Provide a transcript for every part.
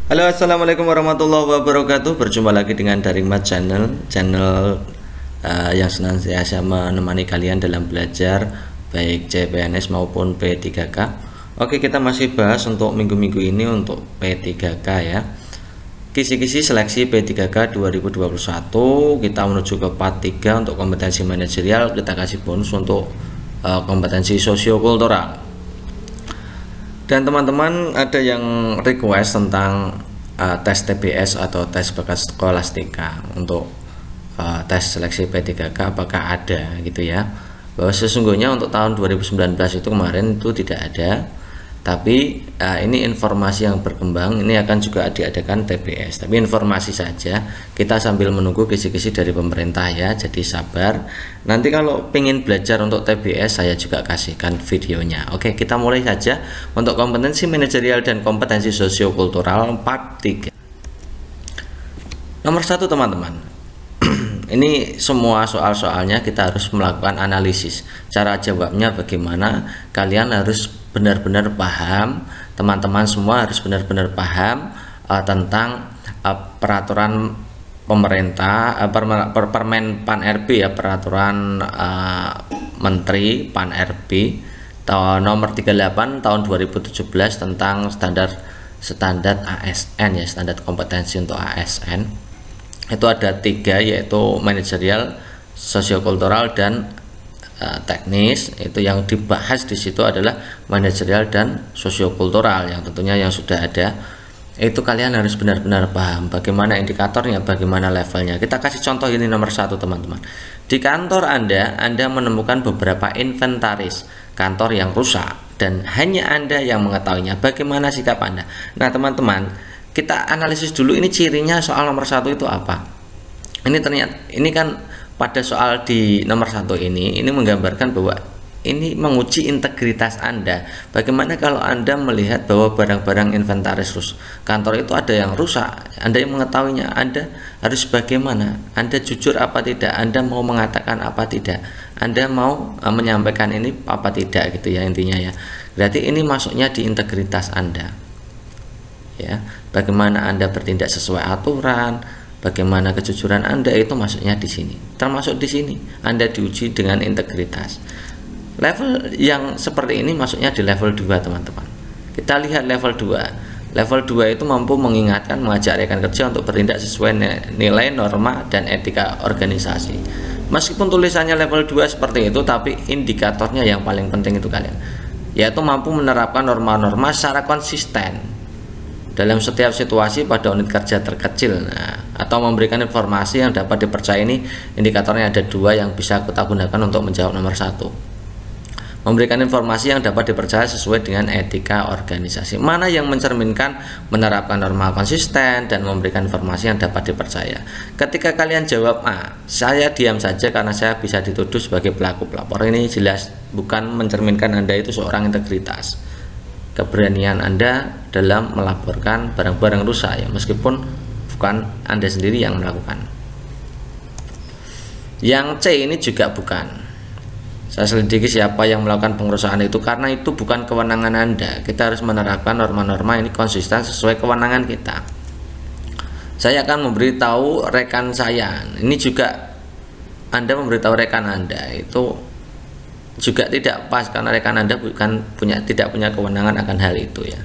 Halo, assalamualaikum warahmatullahi wabarakatuh. Berjumpa lagi dengan Daring Mat channel yang senantiasa menemani kalian dalam belajar baik CPNS maupun P3K. Oke, kita masih bahas untuk minggu-minggu ini untuk P3K ya. Kisi-kisi seleksi P3K 2021, kita menuju ke part 3 untuk kompetensi manajerial. Kita kasih bonus untuk kompetensi sosiokultural. Dan teman-teman ada yang request tentang tes TBS atau tes bakat skolastika untuk tes seleksi P3K, apakah ada gitu ya. Bahwa sesungguhnya untuk tahun 2019 itu kemarin itu tidak ada, tapi ini informasi yang berkembang, ini akan juga diadakan TBS, tapi informasi saja, kita sambil menunggu kisi-kisi dari pemerintah ya, jadi sabar. Nanti kalau pengen belajar untuk TBS saya juga kasihkan videonya. Oke, kita mulai saja untuk kompetensi manajerial dan kompetensi sosiokultural part 3. Nomor 1 teman-teman, ini semua soal-soalnya kita harus melakukan analisis. Cara jawabnya bagaimana, kalian harus benar-benar paham, teman-teman semua harus benar-benar paham tentang peraturan pemerintah, Permen Pan RB ya, peraturan Menteri Pan RB nomor 38 tahun 2017 tentang standar ASN ya, standar kompetensi untuk ASN. Itu ada 3, yaitu manajerial, sosiokultural, dan teknis. Itu yang dibahas di situ adalah manajerial dan sosiokultural, yang tentunya yang sudah ada. Itu kalian harus benar-benar paham bagaimana indikatornya, bagaimana levelnya. Kita kasih contoh ini nomor 1 teman-teman. Di kantor Anda menemukan beberapa inventaris kantor yang rusak dan hanya Anda yang mengetahuinya. Bagaimana sikap Anda? Nah teman-teman, kita analisis dulu ini cirinya soal nomor 1 itu apa. Ini ternyata ini kan pada soal di nomor 1 ini menggambarkan bahwa ini menguji integritas Anda. Bagaimana kalau Anda melihat bahwa barang-barang inventaris kantor itu ada yang rusak, Anda yang mengetahuinya, Anda harus bagaimana? Anda jujur apa tidak? Anda mau mengatakan apa tidak? Anda mau menyampaikan ini apa tidak gitu ya, intinya ya. Berarti ini masuknya di integritas Anda. Ya, bagaimana Anda bertindak sesuai aturan, bagaimana kejujuran Anda, itu masuknya di sini. Termasuk di sini Anda diuji dengan integritas. Level yang seperti ini masuknya di level 2 teman-teman. Kita lihat level 2. Level 2 itu mampu mengingatkan, mengajak rekan kerja untuk bertindak sesuai nilai, norma, dan etika organisasi. Meskipun tulisannya level 2 seperti itu, tapi indikatornya yang paling penting itu kalian, yaitu mampu menerapkan norma-norma secara konsisten dalam setiap situasi pada unit kerja terkecil. Atau memberikan informasi yang dapat dipercaya. Ini indikatornya ada 2 yang bisa kita gunakan untuk menjawab nomor 1. Memberikan informasi yang dapat dipercaya sesuai dengan etika organisasi. Mana yang mencerminkan menerapkan norma konsisten dan memberikan informasi yang dapat dipercaya? Ketika kalian jawab A, saya diam saja karena saya bisa dituduh sebagai pelaku pelapor. Ini jelas bukan mencerminkan Anda itu seorang integritas. Keberanian Anda dalam melaporkan barang-barang rusak ya, meskipun bukan Anda sendiri yang melakukan. Yang C ini juga bukan. Saya selidiki siapa yang melakukan pengerusakan itu, karena itu bukan kewenangan Anda. Kita harus menerapkan norma-norma ini konsisten sesuai kewenangan kita. Saya akan memberitahu rekan saya. Ini juga Anda memberitahu rekan Anda itu juga tidak pas, karena rekan Anda tidak punya kewenangan akan hal itu ya.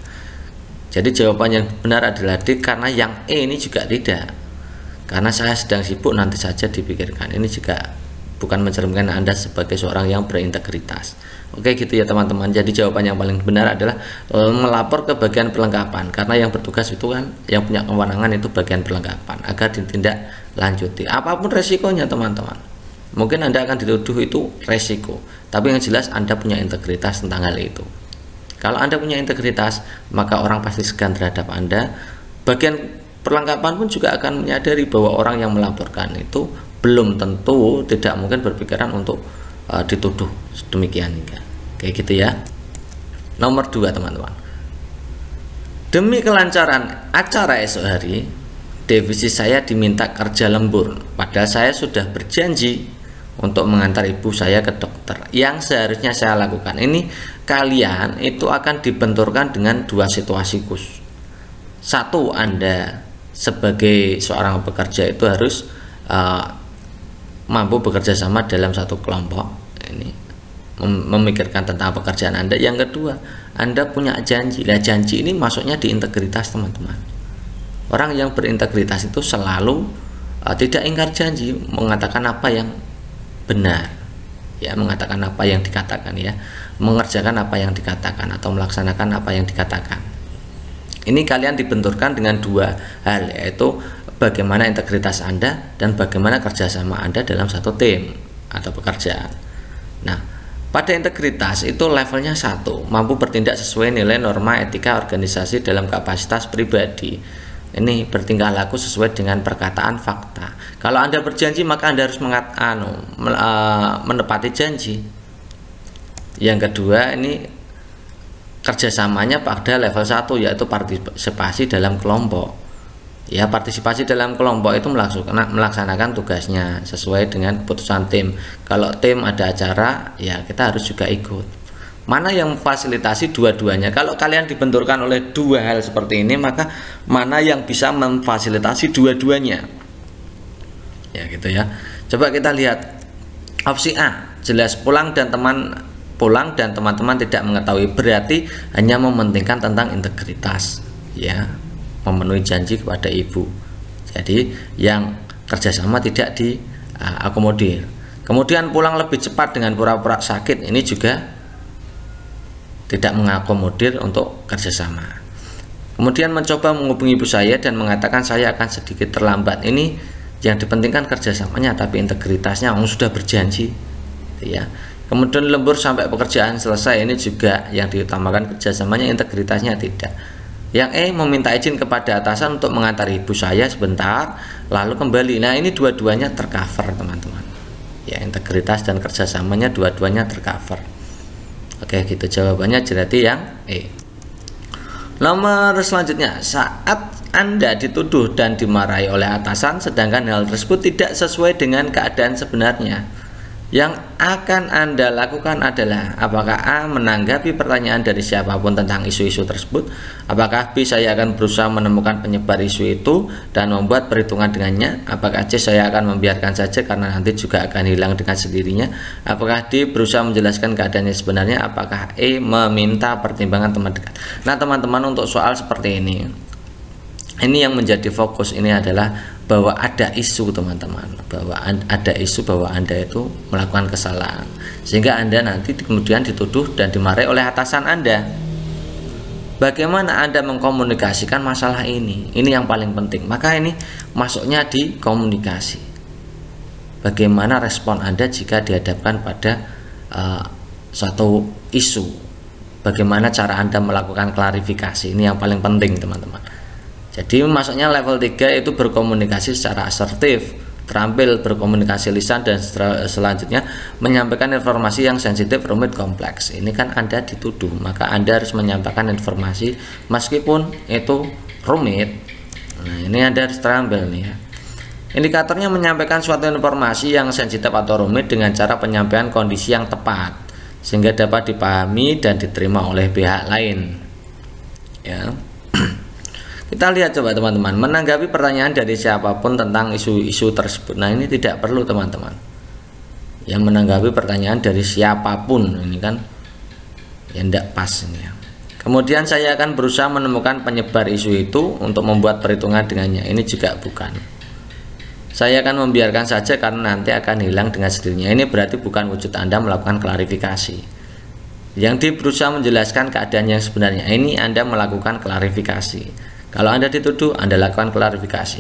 Jadi jawaban yang benar adalah D, karena yang E ini juga tidak. Karena saya sedang sibuk, nanti saja dipikirkan. Ini juga bukan mencerminkan Anda sebagai seorang yang berintegritas. Oke gitu ya teman-teman. Jadi jawaban yang paling benar adalah melapor ke bagian perlengkapan, karena yang bertugas itu kan, yang punya kewenangan itu bagian perlengkapan, agar ditindak lanjuti apapun resikonya teman-teman. Mungkin Anda akan dituduh itu resiko, tapi yang jelas Anda punya integritas tentang hal itu. Kalau Anda punya integritas, maka orang pasti segan terhadap Anda. Bagian perlengkapan pun juga akan menyadari bahwa orang yang melaporkan itu belum tentu, tidak mungkin berpikiran untuk dituduh demikian enggak. Kayak gitu ya. Nomor 2 teman-teman. Demi kelancaran acara esok hari, divisi saya diminta kerja lembur, padahal saya sudah berjanji untuk mengantar ibu saya ke dokter yang seharusnya saya lakukan. Ini kalian itu akan dibenturkan dengan 2 situasi khusus. satu, Anda sebagai seorang pekerja itu harus mampu bekerja sama dalam satu kelompok, ini memikirkan tentang pekerjaan Anda. Yang kedua, Anda punya janji. Nah, janji ini masuknya di integritas, teman-teman. Orang yang berintegritas itu selalu tidak ingkar janji, mengatakan apa yang benar, ya, mengatakan apa yang dikatakan, ya, mengerjakan apa yang dikatakan atau melaksanakan apa yang dikatakan. Ini kalian dibenturkan dengan dua hal, yaitu bagaimana integritas Anda dan bagaimana kerjasama Anda dalam satu tim atau pekerjaan. Nah, pada integritas itu levelnya 1, mampu bertindak sesuai nilai norma etika organisasi dalam kapasitas pribadi. Ini bertingkah laku sesuai dengan perkataan fakta. Kalau Anda berjanji, maka Anda harus menepati janji. Yang kedua, ini kerjasamanya pada level 1, yaitu partisipasi dalam kelompok. Ya, partisipasi dalam kelompok itu melaksanakan tugasnya sesuai dengan keputusan tim. Kalau tim ada acara, ya kita harus juga ikut. Mana yang memfasilitasi dua-duanya? Kalau kalian dibenturkan oleh dua hal seperti ini, maka mana yang bisa memfasilitasi dua-duanya? Ya gitu ya. Coba kita lihat opsi A, jelas pulang dan teman-teman tidak mengetahui, berarti hanya mementingkan tentang integritas, ya, memenuhi janji kepada ibu. Jadi yang kerjasama tidak diakomodir. Kemudian pulang lebih cepat dengan pura-pura sakit, ini juga tidak mengakomodir untuk kerjasama. Kemudian mencoba menghubungi ibu saya dan mengatakan saya akan sedikit terlambat, ini yang dipentingkan kerjasamanya tapi integritasnya, sudah berjanji, ya. Kemudian lembur sampai pekerjaan selesai, ini juga yang diutamakan kerjasamanya, integritasnya tidak. Yang E, meminta izin kepada atasan untuk mengantar ibu saya sebentar lalu kembali. Nah, ini dua-duanya tercover, teman-teman. Ya, integritas dan kerjasamanya dua-duanya tercover. Oke, gitu jawabannya, berarti yang E. Nomor selanjutnya, saat Anda dituduh dan dimarahi oleh atasan sedangkan hal tersebut tidak sesuai dengan keadaan sebenarnya, yang akan Anda lakukan adalah apakah A, menanggapi pertanyaan dari siapapun tentang isu-isu tersebut, apakah B, saya akan berusaha menemukan penyebar isu itu dan membuat perhitungan dengannya, apakah C, saya akan membiarkan saja karena nanti juga akan hilang dengan sendirinya, apakah D, berusaha menjelaskan keadaannya sebenarnya, apakah E, meminta pertimbangan teman dekat. Nah, teman-teman, untuk soal seperti ini yang menjadi fokus ini adalah bahwa ada isu, teman-teman, bahwa ada isu bahwa Anda itu melakukan kesalahan, sehingga Anda nanti kemudian dituduh dan dimarahi oleh atasan Anda. Bagaimana Anda mengkomunikasikan masalah ini yang paling penting. Maka ini masuknya di komunikasi. Bagaimana respon Anda jika dihadapkan pada suatu isu, bagaimana cara Anda melakukan klarifikasi, ini yang paling penting, teman-teman. Jadi masuknya level 3 itu berkomunikasi secara asertif, terampil berkomunikasi lisan, dan selanjutnya menyampaikan informasi yang sensitif, rumit, kompleks. Ini kan Anda dituduh, maka Anda harus menyampaikan informasi meskipun itu rumit. Nah, ini Anda harus terampil nih, ya. Indikatornya menyampaikan suatu informasi yang sensitif atau rumit dengan cara penyampaian kondisi yang tepat sehingga dapat dipahami dan diterima oleh pihak lain, ya. Kita lihat coba, teman-teman, menanggapi pertanyaan dari siapapun tentang isu-isu tersebut. Nah, ini tidak perlu, teman-teman. Yang menanggapi pertanyaan dari siapapun, ini kan ya tidak pas ini, ya. Kemudian saya akan berusaha menemukan penyebar isu itu untuk membuat perhitungan dengannya. Ini juga bukan. Saya akan membiarkan saja karena nanti akan hilang dengan sendirinya. Ini berarti bukan wujud Anda melakukan klarifikasi. Yang berusaha menjelaskan keadaan yang sebenarnya, ini Anda melakukan klarifikasi. Kalau Anda dituduh, Anda lakukan klarifikasi.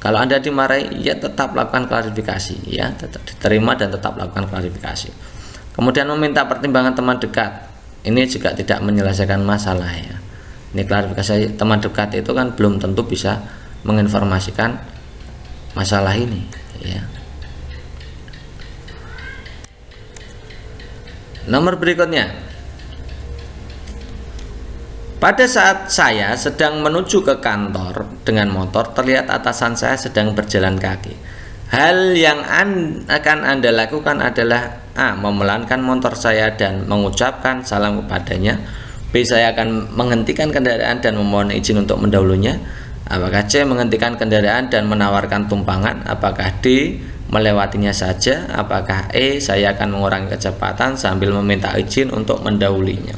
Kalau Anda dimarahi, ya tetap lakukan klarifikasi, ya, tetap diterima dan tetap lakukan klarifikasi. Kemudian meminta pertimbangan teman dekat, ini juga tidak menyelesaikan masalah, ya. Ini klarifikasi teman dekat itu kan belum tentu bisa menginformasikan masalah ini, ya. Nomor berikutnya, pada saat saya sedang menuju ke kantor dengan motor, terlihat atasan saya sedang berjalan kaki. Hal yang akan Anda lakukan adalah A, memelankan motor saya dan mengucapkan salam kepadanya. B. Saya akan menghentikan kendaraan dan memohon izin untuk mendahulunya. Apakah C. Menghentikan kendaraan dan menawarkan tumpangan? Apakah D. Melewatinya saja? Apakah E. Saya akan mengurangi kecepatan sambil meminta izin untuk mendahulinya?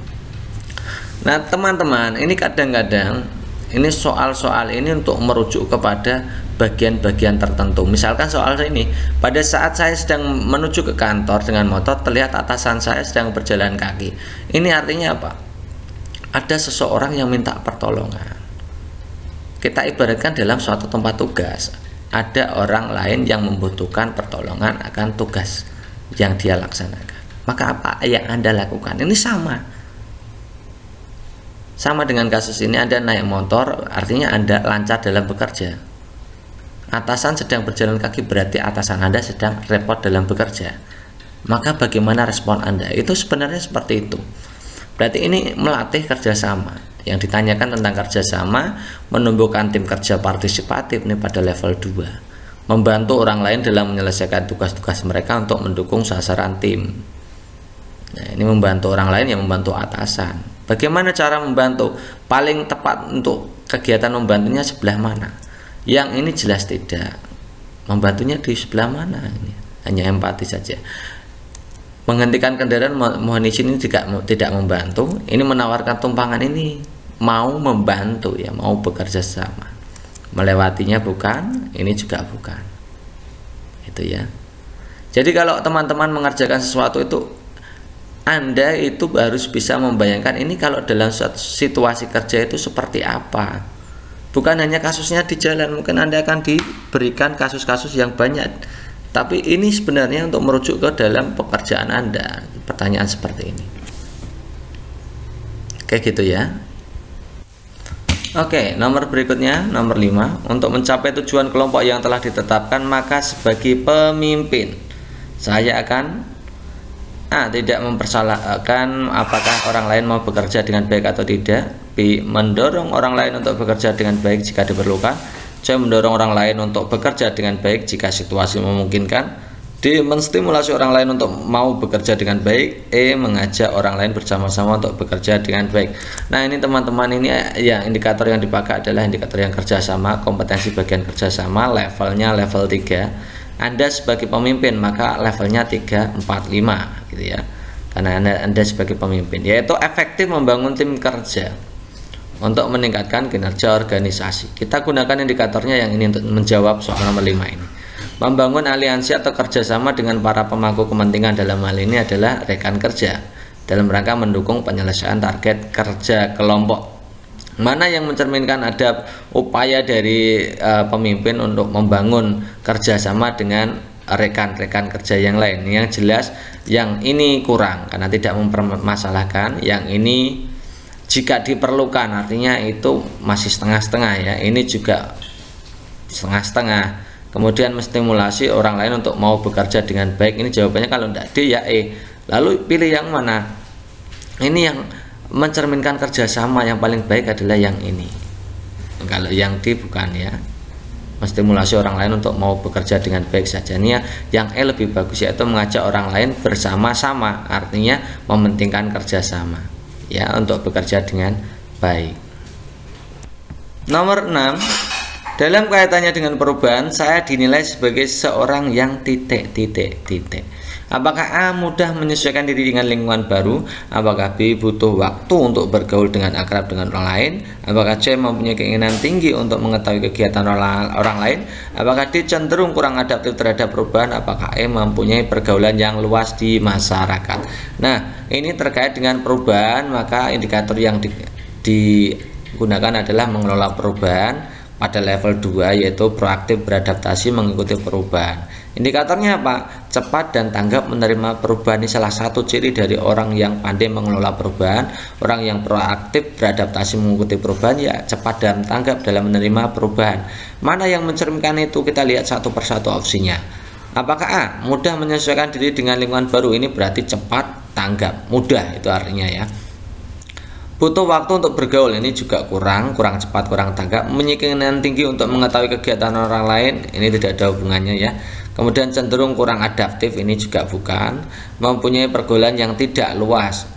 Nah teman-teman, ini kadang-kadang ini soal-soal ini untuk merujuk kepada bagian-bagian tertentu. Misalkan soal ini, pada saat saya sedang menuju ke kantor dengan motor, terlihat atasan saya sedang berjalan kaki. Ini artinya apa? Ada seseorang yang minta pertolongan. Kita ibaratkan dalam suatu tempat tugas, ada orang lain yang membutuhkan pertolongan akan tugas yang dia laksanakan. Maka apa yang Anda lakukan? Ini sama dengan kasus ini. Anda naik motor, artinya Anda lancar dalam bekerja. Atasan sedang berjalan kaki, berarti atasan Anda sedang repot dalam bekerja. Maka bagaimana respon Anda? Itu sebenarnya seperti itu. Berarti ini melatih kerjasama. Yang ditanyakan tentang kerjasama, menumbuhkan tim kerja partisipatif ini pada level 2. Membantu orang lain dalam menyelesaikan tugas-tugas mereka untuk mendukung sasaran tim. Nah, ini membantu orang lain yang membantu atasan. Bagaimana cara membantu? Paling tepat untuk kegiatan membantunya sebelah mana? Yang ini jelas tidak. Membantunya di sebelah mana? Ini hanya empati saja. Menghentikan kendaraan, mohon izin, ini tidak membantu. Ini menawarkan tumpangan, ini mau membantu ya, mau bekerja sama. Melewatinya bukan, ini juga bukan. Itu ya. Jadi kalau teman-teman mengerjakan sesuatu itu, Anda itu harus bisa membayangkan ini kalau dalam suatu situasi kerja itu seperti apa. Bukan hanya kasusnya di jalan, mungkin Anda akan diberikan kasus-kasus yang banyak. Tapi ini sebenarnya untuk merujuk ke dalam pekerjaan Anda, pertanyaan seperti ini. Oke gitu ya. Oke, nomor berikutnya, nomor 5. Untuk mencapai tujuan kelompok yang telah ditetapkan, maka sebagai pemimpin saya akan A. Tidak mempersalahkan apakah orang lain mau bekerja dengan baik atau tidak. B. Mendorong orang lain untuk bekerja dengan baik jika diperlukan. C. Mendorong orang lain untuk bekerja dengan baik jika situasi memungkinkan. D. Menstimulasi orang lain untuk mau bekerja dengan baik. E. Mengajak orang lain bersama-sama untuk bekerja dengan baik. Nah ini teman-teman, ini ya indikator yang dipakai adalah indikator yang kerjasama, kompetensi bagian kerjasama, levelnya level 3. Anda sebagai pemimpin maka levelnya 3, 4, 5 gitu ya. Karena Anda sebagai pemimpin, yaitu efektif membangun tim kerja untuk meningkatkan kinerja organisasi. Kita gunakan indikatornya yang ini untuk menjawab soal nomor 5 ini. Membangun aliansi atau kerjasama dengan para pemangku kepentingan, dalam hal ini adalah rekan kerja, dalam rangka mendukung penyelesaian target kerja kelompok. Mana yang mencerminkan ada upaya dari pemimpin untuk membangun kerjasama dengan rekan-rekan kerja yang lain. Yang jelas yang ini kurang karena tidak mempermasalahkan, yang ini jika diperlukan, artinya itu masih setengah-setengah ya. Ini juga setengah-setengah. Kemudian menstimulasi orang lain untuk mau bekerja dengan baik. Ini jawabannya kalau tidak D ya E. Lalu pilih yang mana? Ini yang mencerminkan kerjasama yang paling baik adalah yang ini. Kalau yang D bukan ya. Menstimulasi orang lain untuk mau bekerja dengan baik saja. Ini yang E lebih bagus, yaitu mengajak orang lain bersama-sama. Artinya mementingkan kerjasama ya, untuk bekerja dengan baik. Nomor 6. Dalam kaitannya dengan perubahan, saya dinilai sebagai seorang yang titik. Apakah A. mudah menyesuaikan diri dengan lingkungan baru? Apakah B. butuh waktu untuk bergaul dengan akrab dengan orang lain? Apakah C. mempunyai keinginan tinggi untuk mengetahui kegiatan orang lain? Apakah D. cenderung kurang adaptif terhadap perubahan? Apakah E. mempunyai pergaulan yang luas di masyarakat? Nah, ini terkait dengan perubahan, maka indikator yang digunakan adalah mengelola perubahan pada level 2, yaitu proaktif beradaptasi mengikuti perubahan. Indikatornya apa? Cepat dan tanggap menerima perubahan. Ini salah satu ciri dari orang yang pandai mengelola perubahan. Orang yang proaktif beradaptasi mengikuti perubahan ya cepat dan tanggap dalam menerima perubahan. Mana yang mencerminkan itu? Kita lihat satu persatu opsinya. Apakah A. mudah menyesuaikan diri dengan lingkungan baru? Ini berarti cepat, tanggap, mudah itu artinya ya. Butuh waktu untuk bergaul, ini juga kurang cepat, kurang tanggap. Mempunyai keinginan tinggi untuk mengetahui kegiatan orang lain, ini tidak ada hubungannya ya. Kemudian cenderung kurang adaptif, ini juga bukan. Mempunyai pergaulan yang tidak luas,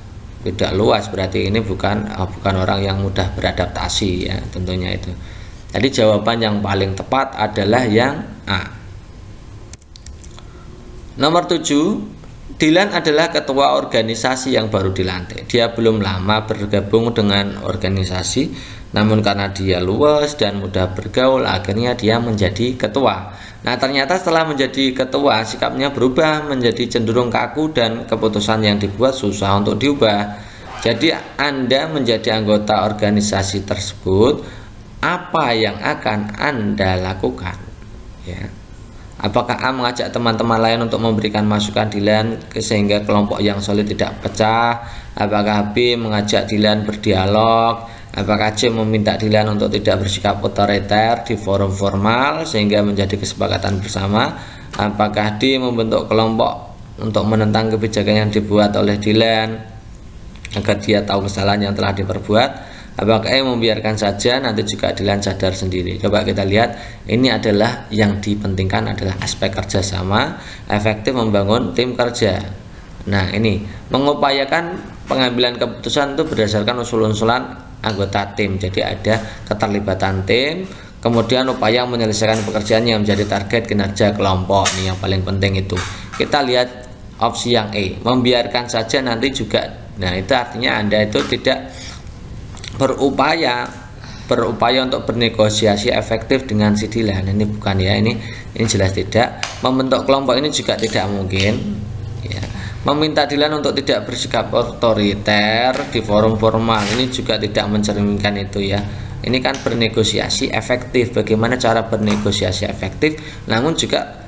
tidak luas, berarti ini bukan orang yang mudah beradaptasi ya, tentunya itu. Jadi jawaban yang paling tepat adalah yang A. Nomor 7, Dilan adalah ketua organisasi yang baru dilantik. Dia belum lama bergabung dengan organisasi, namun karena dia luas dan mudah bergaul, akhirnya dia menjadi ketua. Nah, ternyata setelah menjadi ketua, sikapnya berubah menjadi cenderung kaku dan keputusan yang dibuat susah untuk diubah. Jadi, Anda menjadi anggota organisasi tersebut, apa yang akan Anda lakukan? Ya. Apakah A mengajak teman-teman lain untuk memberikan masukan Dilan sehingga kelompok yang solid tidak pecah? Apakah B mengajak Dilan berdialog? Apakah C meminta Dilan untuk tidak bersikap otoriter di forum formal sehingga menjadi kesepakatan bersama? Apakah D membentuk kelompok untuk menentang kebijakan yang dibuat oleh Dilan agar dia tahu kesalahan yang telah diperbuat? Apakah E membiarkan saja, nanti juga Dilan sadar sendiri? Coba kita lihat, ini adalah yang dipentingkan adalah aspek kerjasama, efektif membangun tim kerja. Nah, ini mengupayakan pengambilan keputusan itu berdasarkan usul-usulan anggota tim. Jadi ada keterlibatan tim, kemudian upaya menyelesaikan pekerjaan yang menjadi target kinerja kelompok. Ini yang paling penting itu. Kita lihat opsi yang E, membiarkan saja nanti juga. Nah, itu artinya Anda itu tidak berupaya untuk bernegosiasi efektif dengan si Dilan. Ini bukan ya, ini jelas tidak. Membentuk kelompok ini juga tidak mungkin ya. Meminta Dilan untuk tidak bersikap otoriter di forum formal, ini juga tidak mencerminkan itu ya. Ini kan bernegosiasi efektif, bagaimana cara bernegosiasi efektif, namun juga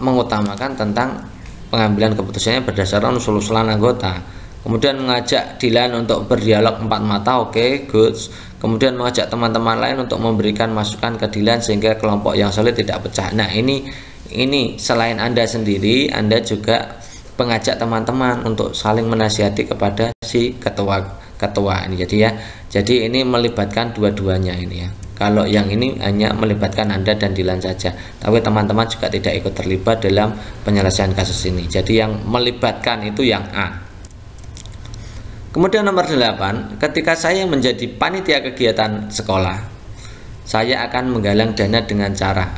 mengutamakan tentang pengambilan keputusannya berdasarkan usul-usulan anggota. Kemudian mengajak Dilan untuk berdialog empat mata, oke, good. Kemudian mengajak teman-teman lain untuk memberikan masukan ke Dilan sehingga kelompok yang solid tidak pecah. Nah, ini selain Anda sendiri, Anda juga mengajak teman-teman untuk saling menasihati kepada si ketua ini. Jadi ini melibatkan dua-duanya ini ya. Kalau yang ini hanya melibatkan Anda dan Dilan saja, tapi teman-teman juga tidak ikut terlibat dalam penyelesaian kasus ini. Jadi yang melibatkan itu yang A. Kemudian nomor 8, ketika saya menjadi panitia kegiatan sekolah, saya akan menggalang dana dengan cara.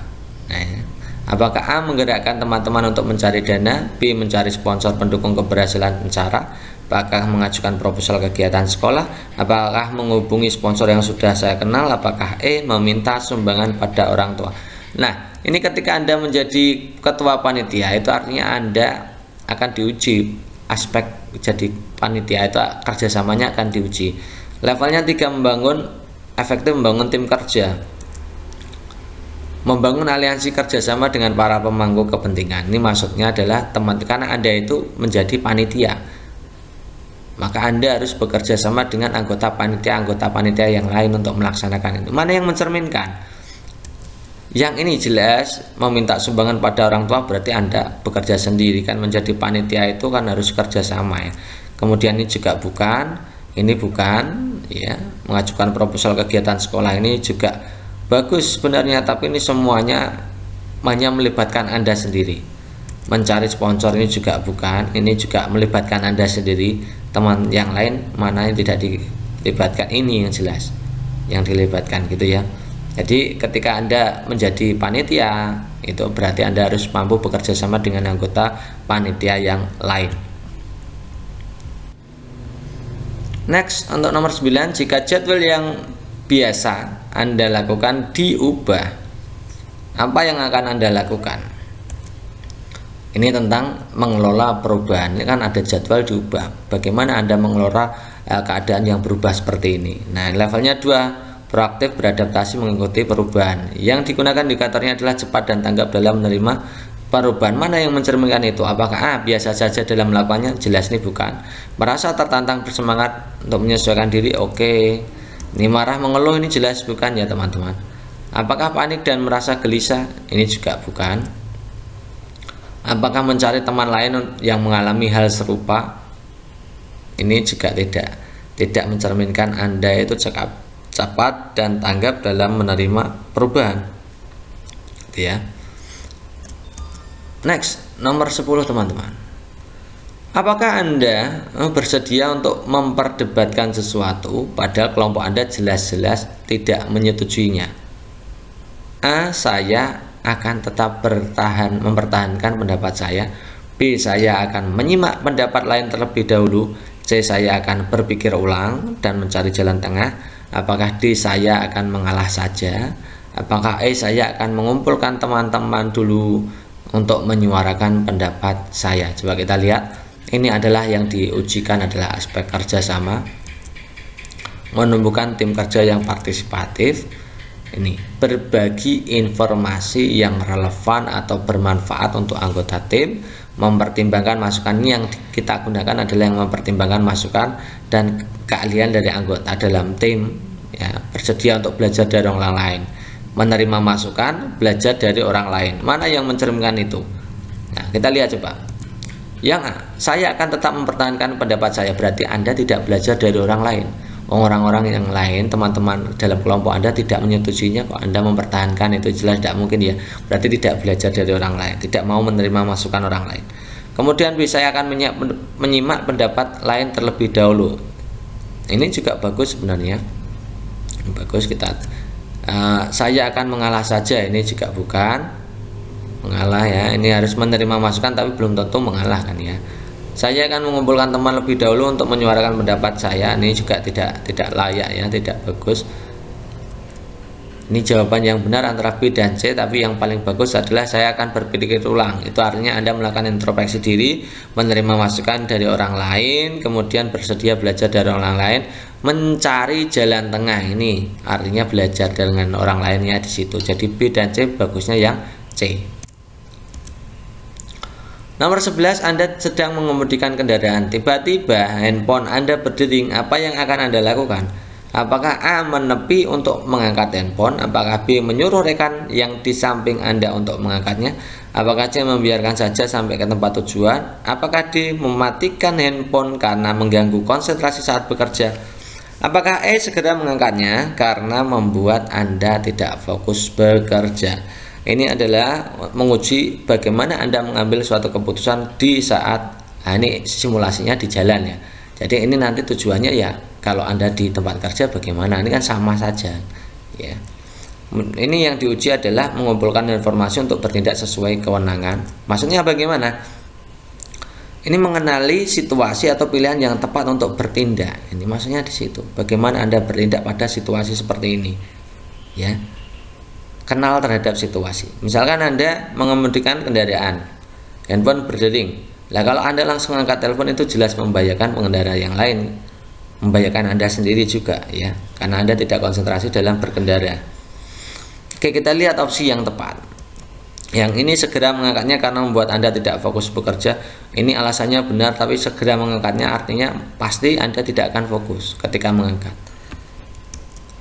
Nah, apakah A menggerakkan teman-teman untuk mencari dana, B mencari sponsor pendukung keberhasilan acara, apakah mengajukan proposal kegiatan sekolah, apakah menghubungi sponsor yang sudah saya kenal, apakah E meminta sumbangan pada orang tua. Nah, ini ketika Anda menjadi ketua panitia, itu artinya Anda akan diuji aspek jadi panitia, itu kerjasamanya akan diuji. Levelnya 3, efektif membangun tim kerja, membangun aliansi kerjasama dengan para pemangku kepentingan. Ini maksudnya adalah karena Anda itu menjadi panitia, maka Anda harus bekerja sama dengan anggota panitia yang lain untuk melaksanakan itu. Mana yang mencerminkan? Yang ini jelas meminta sumbangan pada orang tua, berarti Anda bekerja sendiri kan. Menjadi panitia itu kan harus kerjasama ya. Kemudian ini juga bukan ya. Mengajukan proposal kegiatan sekolah ini juga bagus sebenarnya, tapi ini semuanya hanya melibatkan Anda sendiri. Mencari sponsor ini juga bukan, ini juga melibatkan Anda sendiri. Teman yang lain mana yang tidak dilibatkan, ini yang jelas yang dilibatkan gitu ya. Jadi ketika Anda menjadi panitia, itu berarti Anda harus mampu bekerja sama dengan anggota panitia yang lain. Next, untuk nomor 9, jika jadwal yang biasa Anda lakukan diubah, apa yang akan Anda lakukan? Ini tentang mengelola perubahan. Ini kan ada jadwal diubah. Bagaimana Anda mengelola keadaan yang berubah seperti ini? Nah, levelnya 2, proaktif beradaptasi mengikuti perubahan. Yang digunakan indikatornya adalah cepat dan tanggap dalam menerima perubahan. Mana yang mencerminkan itu? Apakah A biasa saja dalam melakukannya? Jelas ini bukan. Merasa tertantang bersemangat untuk menyesuaikan diri, oke. Ini marah mengeluh, ini jelas bukan ya teman-teman. Apakah panik dan merasa gelisah? Ini juga bukan. Apakah mencari teman lain yang mengalami hal serupa? Ini juga tidak mencerminkan Anda itu cepat dan tanggap dalam menerima perubahan ya. Next, nomor 10 teman-teman, Apakah Anda bersedia untuk memperdebatkan sesuatu padahal kelompok Anda jelas-jelas tidak menyetujuinya? A. Saya akan tetap mempertahankan pendapat saya. B. Saya akan menyimak pendapat lain terlebih dahulu. C. Saya akan berpikir ulang dan mencari jalan tengah. Apakah D. Saya akan mengalah saja? Apakah E. Saya akan mengumpulkan teman-teman dulu untuk menyuarakan pendapat saya? Coba kita lihat. Ini adalah yang diujikan adalah aspek kerjasama, menumbuhkan tim kerja yang partisipatif, ini berbagi informasi yang relevan atau bermanfaat untuk anggota tim, mempertimbangkan masukan. Ini yang kita gunakan adalah yang mempertimbangkan masukan dan keahlian dari anggota dalam tim, ya, bersedia untuk belajar dari orang lain, menerima masukan, belajar dari orang lain. Mana yang mencerminkan itu? Nah, kita lihat coba. Yang A, saya akan tetap mempertahankan pendapat saya. Berarti Anda tidak belajar dari orang lain. Orang-orang yang lain, teman-teman dalam kelompok Anda tidak menyetujuinya kok Anda mempertahankan, itu jelas tidak mungkin ya. Berarti tidak belajar dari orang lain, tidak mau menerima masukan orang lain. Kemudian B, saya akan menyimak pendapat lain terlebih dahulu. Ini juga bagus sebenarnya. Bagus kita. Saya akan mengalah saja, ini juga bukan mengalah ya, ini harus menerima masukan tapi belum tentu mengalah kan ya. Saya akan mengumpulkan teman lebih dahulu untuk menyuarakan pendapat saya, ini juga tidak layak ya, tidak bagus. Ini jawaban yang benar antara B dan C, tapi yang paling bagus adalah saya akan berpikir ulang. Itu artinya Anda melakukan introspeksi diri, menerima masukan dari orang lain, kemudian bersedia belajar dari orang lain, mencari jalan tengah. Ini artinya belajar dengan orang lainnya di situ. Jadi B dan C bagusnya yang C. Nomor 11, Anda sedang mengemudikan kendaraan. Tiba-tiba handphone Anda berdering. Apa yang akan Anda lakukan? Apakah A. menepi untuk mengangkat handphone? Apakah B. menyuruh rekan yang di samping Anda untuk mengangkatnya? Apakah C. membiarkan saja sampai ke tempat tujuan? Apakah D. mematikan handphone karena mengganggu konsentrasi saat bekerja? Apakah E. segera mengangkatnya karena membuat Anda tidak fokus bekerja? Ini adalah menguji bagaimana Anda mengambil suatu keputusan di saat ini simulasinya di jalan ya. Jadi ini nanti tujuannya ya, kalau Anda di tempat kerja bagaimana? Ini kan sama saja ya. Ini yang diuji adalah mengumpulkan informasi untuk bertindak sesuai kewenangan. Maksudnya bagaimana? Ini mengenali situasi atau pilihan yang tepat untuk bertindak. Ini maksudnya di situ. Bagaimana Anda bertindak pada situasi seperti ini ya. Kenal terhadap situasi. Misalkan Anda mengemudikan kendaraan, handphone berdering. Nah, kalau Anda langsung angkat telepon itu jelas membahayakan pengendara yang lain, membahayakan Anda sendiri juga ya, karena Anda tidak konsentrasi dalam berkendara. Oke, kita lihat opsi yang tepat. Yang ini segera mengangkatnya karena membuat Anda tidak fokus bekerja. Ini alasannya benar, tapi segera mengangkatnya artinya pasti Anda tidak akan fokus ketika mengangkat.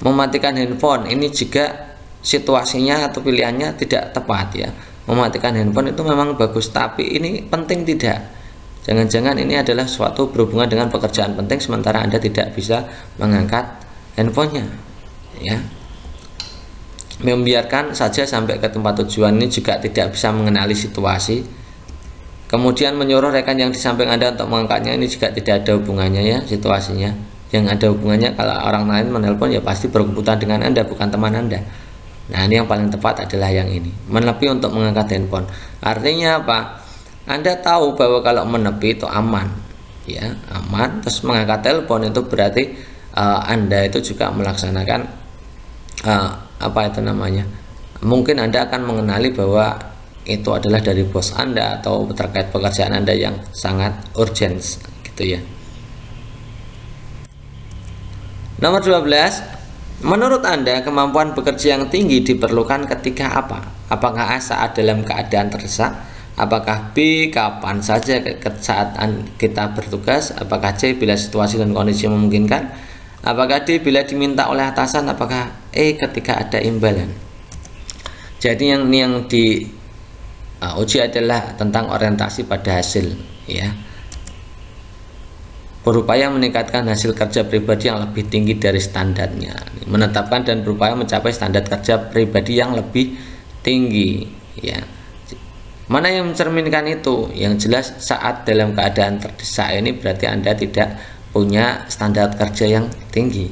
Mematikan handphone ini juga situasinya atau pilihannya tidak tepat ya. Mematikan handphone itu memang bagus, tapi ini penting tidak. Jangan-jangan ini adalah suatu berhubungan dengan pekerjaan penting sementara Anda tidak bisa mengangkat handphonenya ya. Membiarkan saja sampai ke tempat tujuan ini juga tidak bisa mengenali situasi. Kemudian menyuruh rekan yang di samping Anda untuk mengangkatnya, ini juga tidak ada hubungannya ya situasinya. Yang ada hubungannya kalau orang lain menelpon ya pasti berkebutuhan dengan Anda, bukan teman Anda. Nah, ini yang paling tepat adalah yang ini, menepi untuk mengangkat handphone. Artinya apa? Anda tahu bahwa kalau menepi itu aman ya, aman. Terus mengangkat telepon itu berarti Anda itu juga melaksanakan apa itu namanya, mungkin Anda akan mengenali bahwa itu adalah dari bos Anda atau terkait pekerjaan Anda yang sangat urgent gitu ya. Nomor 12, menurut Anda, kemampuan bekerja yang tinggi diperlukan ketika apa? Apakah A. saat dalam keadaan terdesak? Apakah B. kapan saja saat kita bertugas? Apakah C. bila situasi dan kondisi memungkinkan? Apakah D. bila diminta oleh atasan? Apakah E. ketika ada imbalan? Jadi yang diuji adalah tentang orientasi pada hasil ya. Berupaya meningkatkan hasil kerja pribadi yang lebih tinggi dari standarnya, menetapkan dan berupaya mencapai standar kerja pribadi yang lebih tinggi ya. Mana yang mencerminkan itu? Yang jelas saat dalam keadaan terdesak ini berarti Anda tidak punya standar kerja yang tinggi.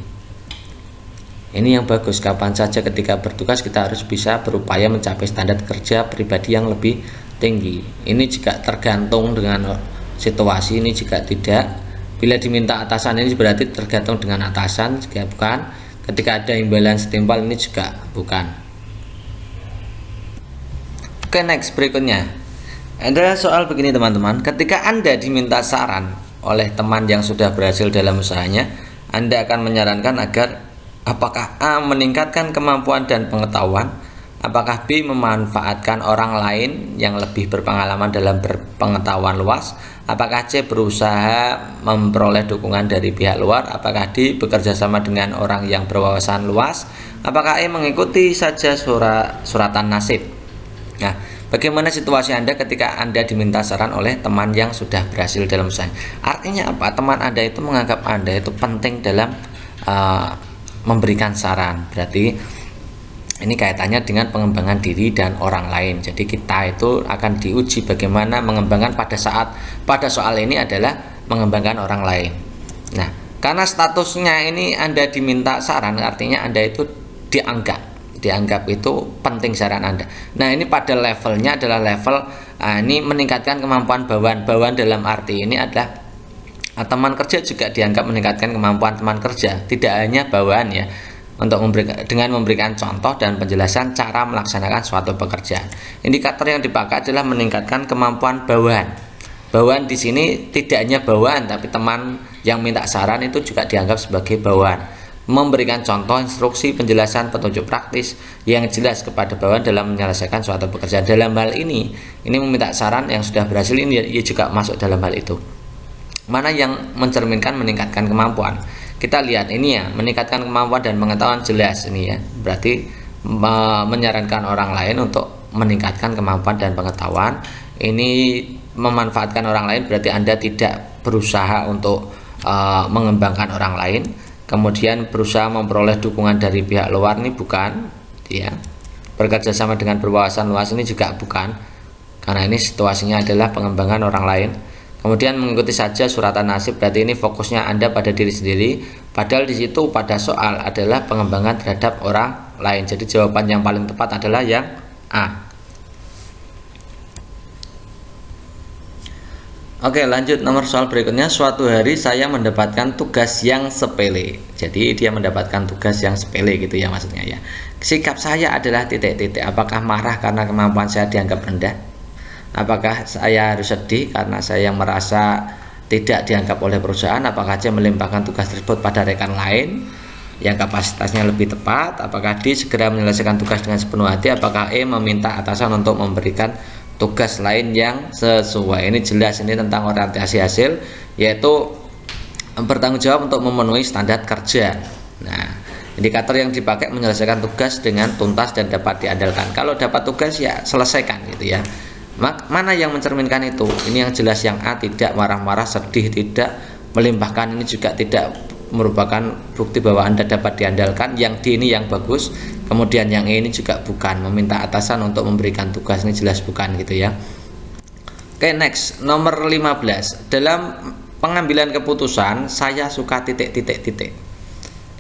Ini yang bagus. Kapan saja ketika bertugas kita harus bisa berupaya mencapai standar kerja pribadi yang lebih tinggi. Ini juga tergantung dengan situasi, ini juga tidak. Bila diminta atasan ini berarti tergantung dengan atasan, jika bukan. Ketika ada imbalan setimpal ini juga bukan. Oke, next berikutnya ada soal begini teman-teman. Ketika Anda diminta saran oleh teman yang sudah berhasil dalam usahanya, Anda akan menyarankan agar apakah A. meningkatkan kemampuan dan pengetahuan, apakah B. memanfaatkan orang lain yang lebih berpengalaman dalam berpengetahuan luas, apakah C. berusaha memperoleh dukungan dari pihak luar, apakah D. bekerja sama dengan orang yang berwawasan luas, apakah E. mengikuti saja suratan nasib. Nah, bagaimana situasi Anda ketika Anda diminta saran oleh teman yang sudah berhasil dalam usaha? Artinya apa? Teman Anda itu menganggap Anda itu penting dalam memberikan saran. Berarti ini kaitannya dengan pengembangan diri dan orang lain. Jadi kita itu akan diuji bagaimana mengembangkan pada soal ini adalah mengembangkan orang lain. Nah, karena statusnya ini Anda diminta saran, artinya Anda itu dianggap itu penting saran Anda. Nah, ini pada levelnya adalah level ini meningkatkan kemampuan bawaan dalam arti ini adalah teman kerja juga dianggap meningkatkan kemampuan teman kerja, tidak hanya bawaan ya, untuk dengan memberikan contoh dan penjelasan cara melaksanakan suatu pekerjaan. Indikator yang dipakai adalah meningkatkan kemampuan bawaan. Bawaan di sini tidak hanya bawaan, tapi teman yang minta saran itu juga dianggap sebagai bawaan. Memberikan contoh, instruksi, penjelasan, petunjuk praktis yang jelas kepada bawahan dalam menyelesaikan suatu pekerjaan. Dalam hal ini meminta saran yang sudah berhasil ini ia juga masuk dalam hal itu. Mana yang mencerminkan meningkatkan kemampuan? Kita lihat ini ya, meningkatkan kemampuan dan pengetahuan jelas ini ya. Berarti menyarankan orang lain untuk meningkatkan kemampuan dan pengetahuan. Ini memanfaatkan orang lain berarti Anda tidak berusaha untuk mengembangkan orang lain. Kemudian berusaha memperoleh dukungan dari pihak luar ini bukan ya. Bekerja sama dengan berwawasan luas ini juga bukan, karena ini situasinya adalah pengembangan orang lain. Kemudian mengikuti saja suratan nasib, berarti ini fokusnya Anda pada diri sendiri, padahal di situ pada soal adalah pengembangan terhadap orang lain. Jadi jawaban yang paling tepat adalah yang A. Oke, lanjut nomor soal berikutnya. Suatu hari saya mendapatkan tugas yang sepele. Jadi dia mendapatkan tugas yang sepele gitu ya maksudnya ya. Sikap saya adalah titik-titik. Apakah marah karena kemampuan saya dianggap rendah? Apakah saya harus sedih karena saya merasa tidak dianggap oleh perusahaan? Apakah saya melimpahkan tugas tersebut pada rekan lain yang kapasitasnya lebih tepat? Apakah D. segera menyelesaikan tugas dengan sepenuh hati? Apakah E. meminta atasan untuk memberikan tugas lain yang sesuai? Ini jelas ini tentang orientasi hasil, yaitu bertanggung jawab untuk memenuhi standar kerja. Nah, indikator yang dipakai menyelesaikan tugas dengan tuntas dan dapat diandalkan. Kalau dapat tugas ya selesaikan gitu ya. Mana yang mencerminkan itu? Ini yang jelas yang A, tidak marah-marah, sedih, tidak melimpahkan, ini juga tidak merupakan bukti bahwa Anda dapat diandalkan. Yang D ini yang bagus. Kemudian yang E ini juga bukan, meminta atasan untuk memberikan tugas, ini jelas bukan gitu ya. Oke, next nomor 15. Dalam pengambilan keputusan saya suka titik-titik-titik.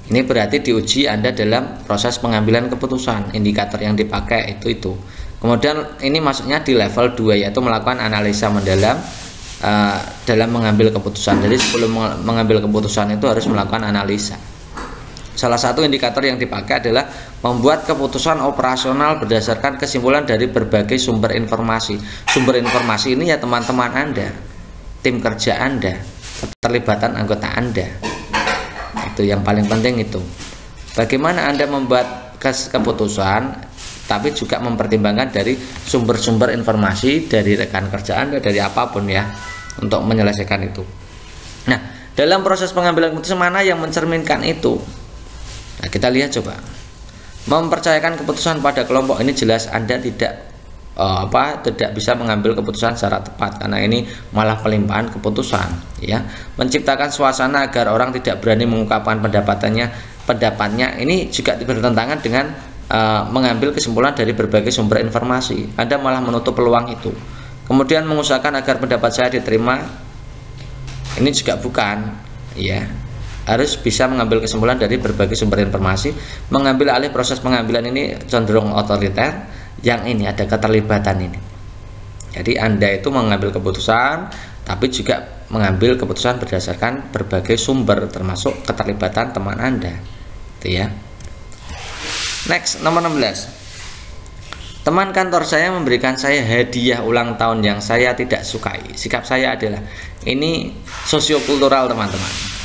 Ini berarti diuji Anda dalam proses pengambilan keputusan. Indikator yang dipakai itu. Kemudian ini masuknya di level 2, yaitu melakukan analisa mendalam dalam mengambil keputusan. Jadi sebelum mengambil keputusan itu harus melakukan analisa. Salah satu indikator yang dipakai adalah membuat keputusan operasional berdasarkan kesimpulan dari berbagai sumber informasi. Sumber informasi ini ya teman-teman Anda, tim kerja Anda, keterlibatan anggota Anda. Itu yang paling penting itu. Bagaimana Anda membuat keputusan, tapi juga mempertimbangkan dari sumber-sumber informasi dari rekan kerja Anda, dari apapun ya, untuk menyelesaikan itu. Nah, dalam proses pengambilan keputusan mana yang mencerminkan itu? Nah, kita lihat coba. Mempercayakan keputusan pada kelompok, ini jelas Anda tidak bisa mengambil keputusan secara tepat, karena ini malah pelimpahan keputusan ya. Menciptakan suasana agar orang tidak berani mengungkapkan pendapatnya, ini juga bertentangan dengan mengambil kesimpulan dari berbagai sumber informasi. Anda malah menutup peluang itu. Kemudian mengusahakan agar pendapat saya diterima, ini juga bukan, ya. Harus bisa mengambil kesimpulan dari berbagai sumber informasi. Mengambil alih proses pengambilan ini cenderung otoriter, yang ini ada keterlibatan ini. Jadi Anda itu mengambil keputusan, tapi juga mengambil keputusan berdasarkan berbagai sumber, termasuk keterlibatan teman Anda, itu ya. Next, nomor 16. Teman kantor saya memberikan saya hadiah ulang tahun yang saya tidak sukai. Sikap saya adalah, ini sosiokultural teman-teman.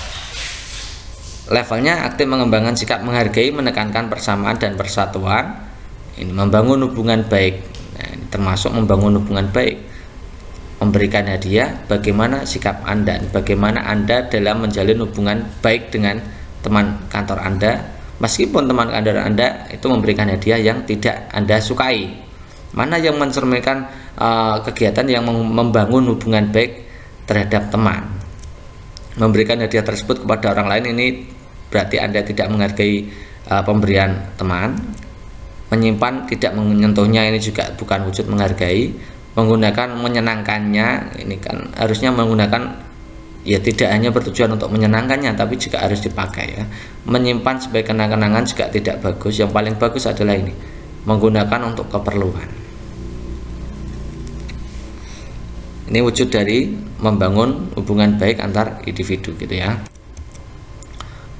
Levelnya aktif mengembangkan sikap menghargai, menekankan persamaan dan persatuan. Ini membangun hubungan baik. Nah, ini termasuk membangun hubungan baik. Memberikan hadiah, bagaimana sikap Anda, bagaimana Anda dalam menjalin hubungan baik dengan teman kantor Anda. Meskipun teman kantor Anda itu memberikan hadiah yang tidak Anda sukai, mana yang mencerminkan kegiatan yang membangun hubungan baik terhadap teman. Memberikan hadiah tersebut kepada orang lain, ini berarti Anda tidak menghargai pemberian teman. Menyimpan, tidak menyentuhnya, ini juga bukan wujud menghargai. Menggunakan, menyenangkannya, ini kan harusnya menggunakan, ya tidak hanya bertujuan untuk menyenangkannya, tapi juga harus dipakai ya. Menyimpan sebagai kenang-kenangan juga tidak bagus. Yang paling bagus adalah ini, menggunakan untuk keperluan. Ini wujud dari membangun hubungan baik antar individu gitu ya.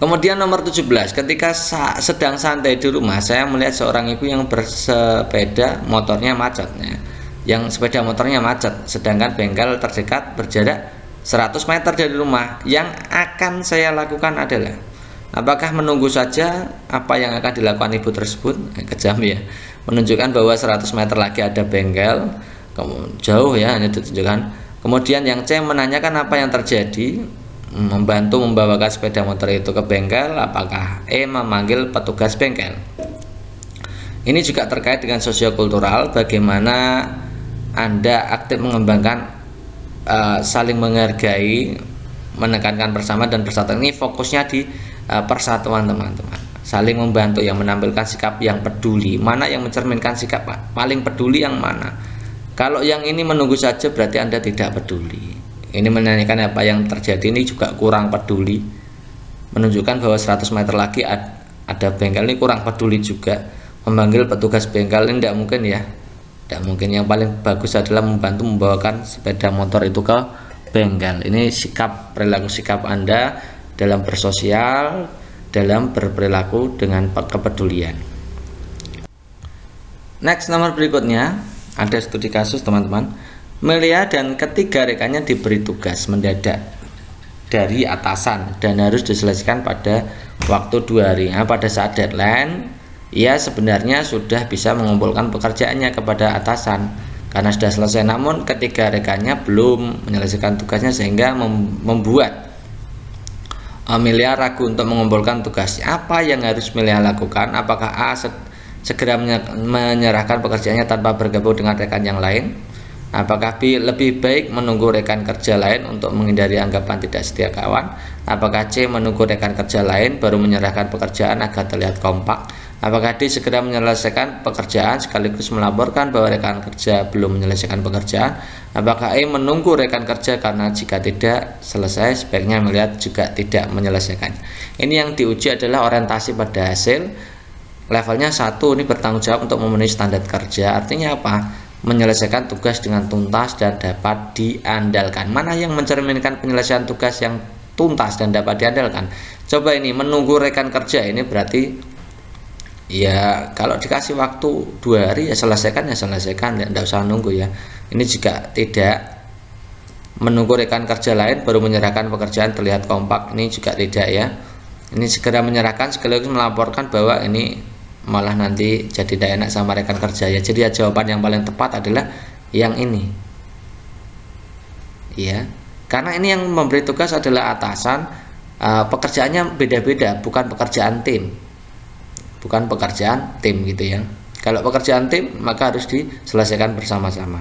Kemudian nomor 17, ketika sedang santai di rumah, saya melihat seorang ibu yang bersepeda motornya macet ya. Yang sepeda motornya macet, sedangkan bengkel terdekat berjarak 100 meter dari rumah. Yang akan saya lakukan adalah, apakah menunggu saja apa yang akan dilakukan ibu tersebut? Kejam ya, menunjukkan bahwa 100 meter lagi ada bengkel, jauh ya, hanya ditunjukkan. Kemudian yang C menanyakan apa yang terjadi, membantu membawakan sepeda motor itu ke bengkel. Apakah E memanggil petugas bengkel? Ini juga terkait dengan sosiokultural, bagaimana Anda aktif mengembangkan saling menghargai, menekankan persamaan dan persatuan. Ini fokusnya di persatuan teman-teman. Saling membantu, yang menampilkan sikap yang peduli. Mana yang mencerminkan sikap paling peduli yang mana? Kalau yang ini menunggu saja berarti Anda tidak peduli. Ini menanyakan apa yang terjadi, ini juga kurang peduli. Menunjukkan bahwa 100 meter lagi ada bengkel, ini kurang peduli juga. Memanggil petugas bengkel ini tidak mungkin ya. Tidak mungkin. Yang paling bagus adalah membantu membawakan sepeda motor itu ke bengkel. Ini sikap, perilaku sikap Anda dalam bersosial, dalam berperilaku dengan kepedulian. Next, nomor berikutnya ada studi kasus teman-teman. Melia dan ketiga rekannya diberi tugas mendadak dari atasan dan harus diselesaikan pada waktu 2 hari. Nah, pada saat deadline, ia sebenarnya sudah bisa mengumpulkan pekerjaannya kepada atasan karena sudah selesai, namun ketiga rekannya belum menyelesaikan tugasnya sehingga membuat Melia ragu untuk mengumpulkan tugasnya. Apa yang harus Melia lakukan? Apakah A segera menyerahkan pekerjaannya tanpa bergabung dengan rekan yang lain? Apakah B lebih baik menunggu rekan kerja lain untuk menghindari anggapan tidak setia kawan? Apakah C menunggu rekan kerja lain baru menyerahkan pekerjaan agar terlihat kompak? Apakah D segera menyelesaikan pekerjaan sekaligus melaporkan bahwa rekan kerja belum menyelesaikan pekerjaan? Apakah E menunggu rekan kerja karena jika tidak selesai sebaiknya melihat juga tidak menyelesaikan? Ini yang diuji adalah orientasi pada hasil. Levelnya 1, ini bertanggung jawab untuk memenuhi standar kerja. Artinya apa? Menyelesaikan tugas dengan tuntas dan dapat diandalkan. Mana yang mencerminkan penyelesaian tugas yang tuntas dan dapat diandalkan? Coba ini, menunggu rekan kerja, ini berarti ya kalau dikasih waktu 2 hari ya selesaikan, tidak usah nunggu ya. Ini juga tidak. Menunggu rekan kerja lain baru menyerahkan pekerjaan terlihat kompak, ini juga tidak ya. Ini segera menyerahkan sekaligus melaporkan bahwa ini malah nanti jadi tidak enak sama rekan kerja ya. Jadi ya, jawaban yang paling tepat adalah yang ini ya, karena ini yang memberi tugas adalah atasan. Pekerjaannya beda-beda, bukan pekerjaan tim gitu ya. Kalau pekerjaan tim maka harus diselesaikan bersama-sama.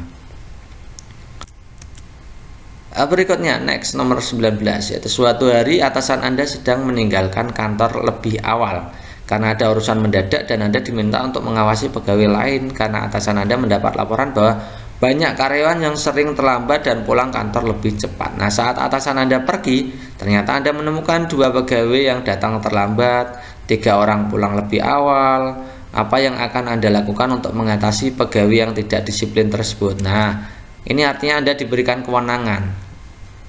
Berikutnya, next, nomor 19, yaitu suatu hari atasan Anda sedang meninggalkan kantor lebih awal karena ada urusan mendadak dan Anda diminta untuk mengawasi pegawai lain karena atasan Anda mendapat laporan bahwa banyak karyawan yang sering terlambat dan pulang kantor lebih cepat. Nah, saat atasan Anda pergi, ternyata Anda menemukan 2 pegawai yang datang terlambat, 3 orang pulang lebih awal. Apa yang akan Anda lakukan untuk mengatasi pegawai yang tidak disiplin tersebut? Nah, ini artinya Anda diberikan kewenangan.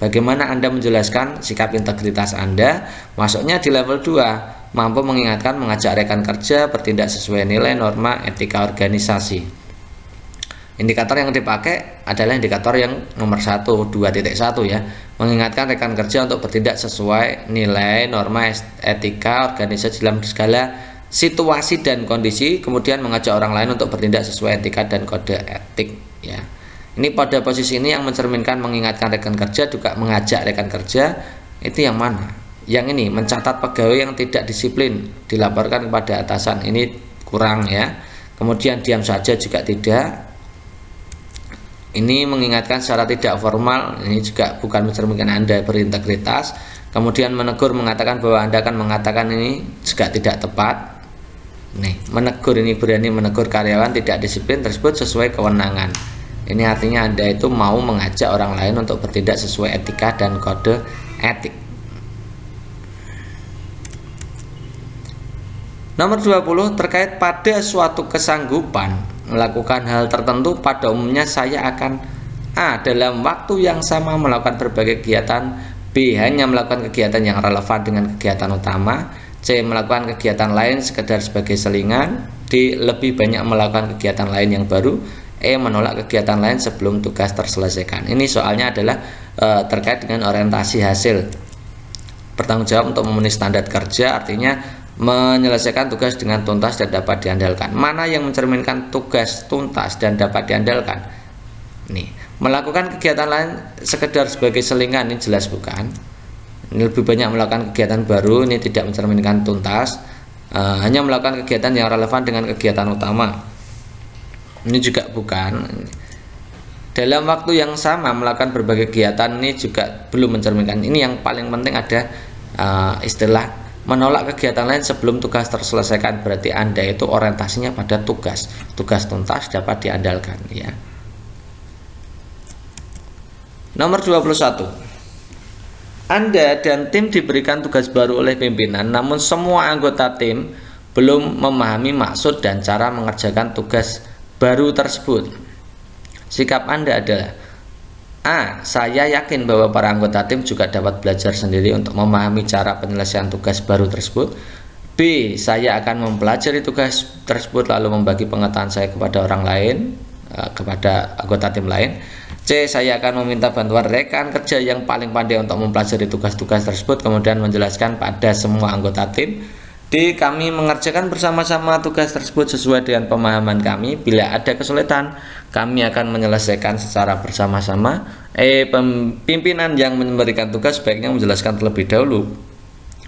Bagaimana Anda menjelaskan sikap integritas Anda? Masuknya di level 2, mampu mengingatkan, mengajak rekan kerja bertindak sesuai nilai, norma, etika organisasi. Indikator yang dipakai adalah indikator yang nomor 1, 2.1 ya. Mengingatkan rekan kerja untuk bertindak sesuai nilai, norma, etika organisasi dalam segala situasi dan kondisi, kemudian mengajak orang lain untuk bertindak sesuai etika dan kode etik ya. Ini pada posisi ini yang mencerminkan mengingatkan rekan kerja juga mengajak rekan kerja, itu yang mana? Yang ini mencatat pegawai yang tidak disiplin dilaporkan kepada atasan, ini kurang ya. Kemudian diam saja juga tidak. Ini mengingatkan secara tidak formal, ini juga bukan mencerminkan Anda berintegritas. Kemudian menegur, mengatakan bahwa Anda akan mengatakan, ini juga tidak tepat. Nih, menegur, ini berani menegur karyawan tidak disiplin tersebut sesuai kewenangan. Ini artinya Anda itu mau mengajak orang lain untuk bertindak sesuai etika dan kode etik. Nomor 20, terkait pada suatu kesanggupan melakukan hal tertentu, pada umumnya saya akan A. dalam waktu yang sama melakukan berbagai kegiatan, B. hanya melakukan kegiatan yang relevan dengan kegiatan utama, C. melakukan kegiatan lain sekedar sebagai selingan, D. lebih banyak melakukan kegiatan lain yang baru, E. menolak kegiatan lain sebelum tugas terselesaikan. Ini soalnya adalah terkait dengan orientasi hasil. Bertanggung jawab untuk memenuhi standar kerja, artinya menyelesaikan tugas dengan tuntas dan dapat diandalkan. Mana yang mencerminkan tugas tuntas dan dapat diandalkan? Nih, melakukan kegiatan lain sekedar sebagai selingan, ini jelas bukan. Ini lebih banyak melakukan kegiatan baru, ini tidak mencerminkan tuntas. Hanya melakukan kegiatan yang relevan dengan kegiatan utama, ini juga bukan. Dalam waktu yang sama melakukan berbagai kegiatan, ini juga belum mencerminkan. Ini yang paling penting ada istilah menolak kegiatan lain sebelum tugas terselesaikan, berarti Anda itu orientasinya pada tugas tuntas dapat diandalkan ya. Nomor 21, Anda dan tim diberikan tugas baru oleh pimpinan, namun semua anggota tim belum memahami maksud dan cara mengerjakan tugas baru tersebut. Sikap Anda adalah A. Saya yakin bahwa para anggota tim juga dapat belajar sendiri untuk memahami cara penyelesaian tugas baru tersebut. B. Saya akan mempelajari tugas tersebut lalu membagi pengetahuan saya kepada orang lain, kepada anggota tim lain. C. Saya akan meminta bantuan rekan kerja yang paling pandai untuk mempelajari tugas-tugas tersebut kemudian menjelaskan pada semua anggota tim. D. Kami mengerjakan bersama-sama tugas tersebut sesuai dengan pemahaman kami. Bila ada kesulitan, kami akan menyelesaikan secara bersama-sama. E. Pimpinan yang memberikan tugas sebaiknya menjelaskan terlebih dahulu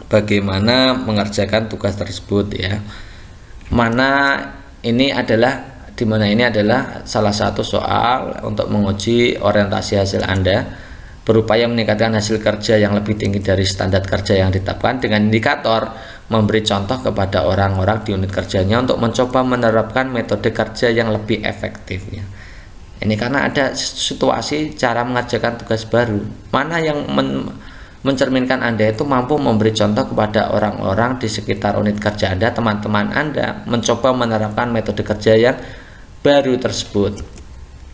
bagaimana mengerjakan tugas tersebut ya. Mana ini adalah salah satu soal untuk menguji orientasi hasil Anda. Berupaya meningkatkan hasil kerja yang lebih tinggi dari standar kerja yang ditetapkan dengan indikator memberi contoh kepada orang-orang di unit kerjanya untuk mencoba menerapkan metode kerja yang lebih efektif ya. Ini karena ada situasi cara mengerjakan tugas baru. Mana yang mencerminkan Anda itu mampu memberi contoh kepada orang-orang di sekitar unit kerja Anda, teman-teman Anda mencoba menerapkan metode kerja yang baru tersebut.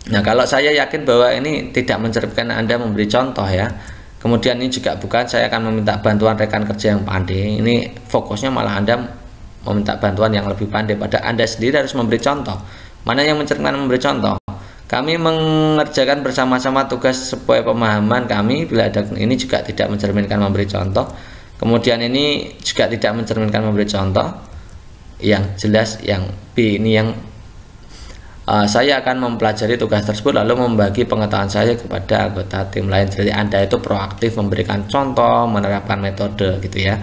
Nah, kalau saya yakin bahwa ini tidak mencerminkan Anda memberi contoh ya. Kemudian ini juga bukan saya akan meminta bantuan rekan kerja yang pandai. Ini fokusnya malah Anda meminta bantuan yang lebih pandai, pada Anda sendiri harus memberi contoh. Mana yang mencerminkan memberi contoh? Kami mengerjakan bersama-sama tugas sesuai pemahaman kami. Bila ada ini juga tidak mencerminkan memberi contoh. Kemudian ini juga tidak mencerminkan memberi contoh. Yang jelas yang B ini yang saya akan mempelajari tugas tersebut lalu membagi pengetahuan saya kepada anggota tim lain. Jadi Anda itu proaktif memberikan contoh, menerapkan metode gitu ya.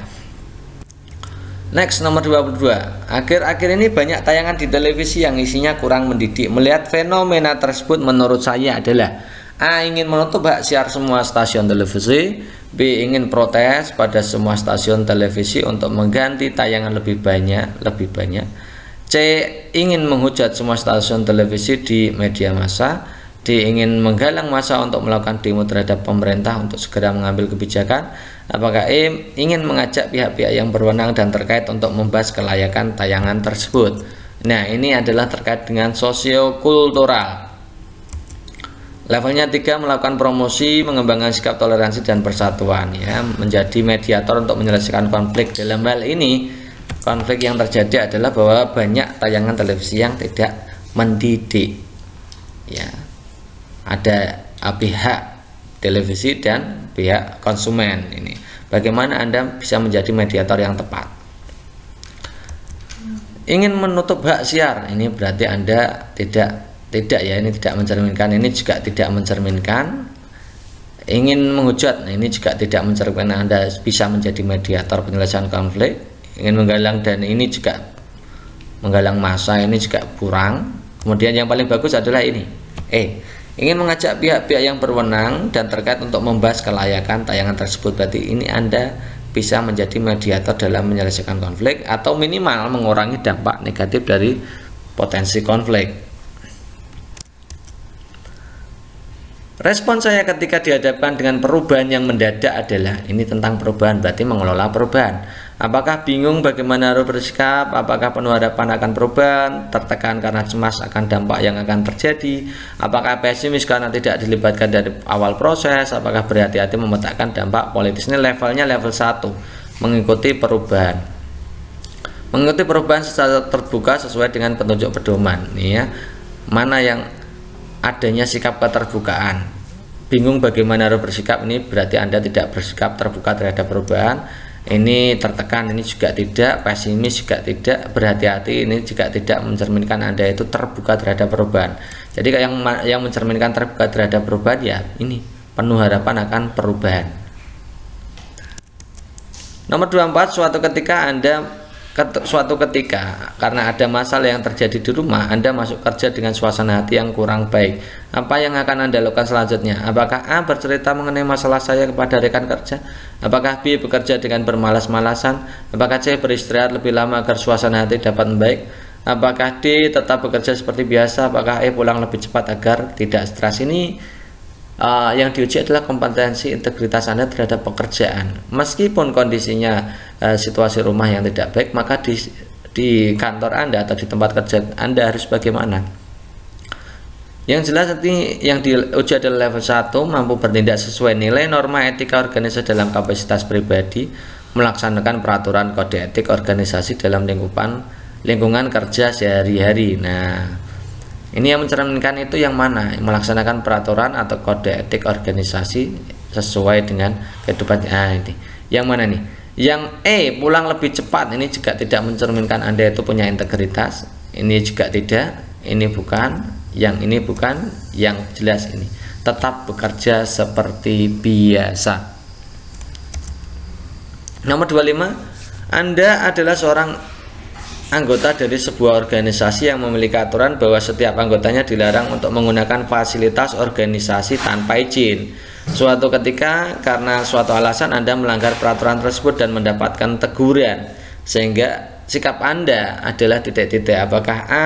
Next, nomor 22. Akhir-akhir ini banyak tayangan di televisi yang isinya kurang mendidik. Melihat fenomena tersebut menurut saya adalah A ingin menutup hak siar semua stasiun televisi, B ingin protes pada semua stasiun televisi untuk mengganti tayangan lebih banyak, C ingin menghujat semua stasiun televisi di media massa, D ingin menggalang massa untuk melakukan demo terhadap pemerintah untuk segera mengambil kebijakan. Apakah E ingin mengajak pihak-pihak yang berwenang dan terkait untuk membahas kelayakan tayangan tersebut? Nah, ini adalah terkait dengan sosiokultural. Levelnya 3, melakukan promosi, mengembangkan sikap toleransi dan persatuan, ya, menjadi mediator untuk menyelesaikan konflik. Dalam hal ini, konflik yang terjadi adalah bahwa banyak tayangan televisi yang tidak mendidik, ya. Ada pihak televisi dan pihak konsumen. Ini bagaimana Anda bisa menjadi mediator yang tepat. Ingin menutup hak siar, ini berarti Anda tidak ya, ini tidak mencerminkan, ini juga tidak mencerminkan. Ingin menghujat, nah ini juga tidak mencerminkan Anda bisa menjadi mediator penyelesaian konflik. Ingin menggalang, dan ini juga menggalang massa, ini juga kurang. Kemudian yang paling bagus adalah ini, ingin mengajak pihak-pihak yang berwenang dan terkait untuk membahas kelayakan tayangan tersebut. Berarti ini Anda bisa menjadi mediator dalam menyelesaikan konflik atau minimal mengurangi dampak negatif dari potensi konflik. Respon saya ketika dihadapkan dengan perubahan yang mendadak adalah, ini tentang perubahan, berarti mengelola perubahan. Apakah bingung bagaimana harus bersikap? Apakah penuh harapan akan perubahan? Tertekan karena cemas akan dampak yang akan terjadi? Apakah pesimis karena tidak dilibatkan dari awal proses? Apakah berhati-hati memetakan dampak politis? Ini levelnya level 1, mengikuti perubahan. Mengikuti perubahan secara terbuka sesuai dengan petunjuk pedoman. Nih ya, mana yang adanya sikap keterbukaan. Bingung bagaimana harus bersikap, ini berarti Anda tidak bersikap terbuka terhadap perubahan. Ini tertekan, ini juga tidak. Pesimis juga tidak. Berhati-hati, ini juga tidak mencerminkan Anda itu terbuka terhadap perubahan. Jadi yang mencerminkan terbuka terhadap perubahan, ya ini penuh harapan akan perubahan. Nomor 24, suatu ketika karena ada masalah yang terjadi di rumah, Anda masuk kerja dengan suasana hati yang kurang baik. Apa yang akan Anda lakukan selanjutnya? Apakah A, bercerita mengenai masalah saya kepada rekan kerja? Apakah B, bekerja dengan bermalas-malasan? Apakah C, beristirahat lebih lama agar suasana hati dapat membaik? Apakah D, tetap bekerja seperti biasa? Apakah E, pulang lebih cepat agar tidak stres? Ini yang diuji adalah kompetensi integritas Anda terhadap pekerjaan. Meskipun kondisinya situasi rumah yang tidak baik, maka di kantor Anda atau di tempat kerja Anda harus bagaimana? Yang jelas nanti yang diuji adalah level 1, mampu bertindak sesuai nilai norma etika organisasi dalam kapasitas pribadi, melaksanakan peraturan kode etik organisasi dalam lingkungan kerja sehari-hari. Nah, ini yang mencerminkan itu yang mana? Melaksanakan peraturan atau kode etik organisasi sesuai dengan kehidupan. Nah, ini yang mana nih? Yang E, pulang lebih cepat, ini juga tidak mencerminkan Anda itu punya integritas. Ini juga tidak, ini bukan, yang ini bukan, yang jelas ini tetap bekerja seperti biasa. Nomor 25, Anda adalah seorang anggota dari sebuah organisasi yang memiliki aturan bahwa setiap anggotanya dilarang untuk menggunakan fasilitas organisasi tanpa izin. Suatu ketika karena suatu alasan Anda melanggar peraturan tersebut dan mendapatkan teguran, sehingga sikap Anda adalah titik-titik. Apakah A,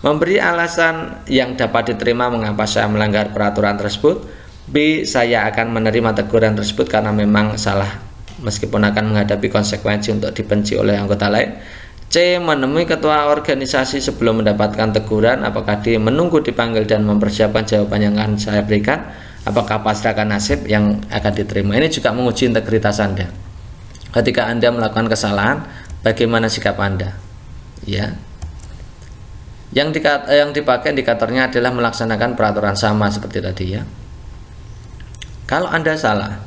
memberi alasan yang dapat diterima mengapa saya melanggar peraturan tersebut? B, saya akan menerima teguran tersebut karena memang salah meskipun akan menghadapi konsekuensi untuk dibenci oleh anggota lain? C, menemui ketua organisasi sebelum mendapatkan teguran. Apakah D, menunggu dipanggil dan mempersiapkan jawaban yang akan saya berikan? Apakah pasrahkan nasib yang akan diterima? Ini juga menguji integritas Anda. Ketika Anda melakukan kesalahan, bagaimana sikap Anda? Ya. Yang dipakai indikatornya adalah melaksanakan peraturan sama seperti tadi ya. Kalau Anda salah,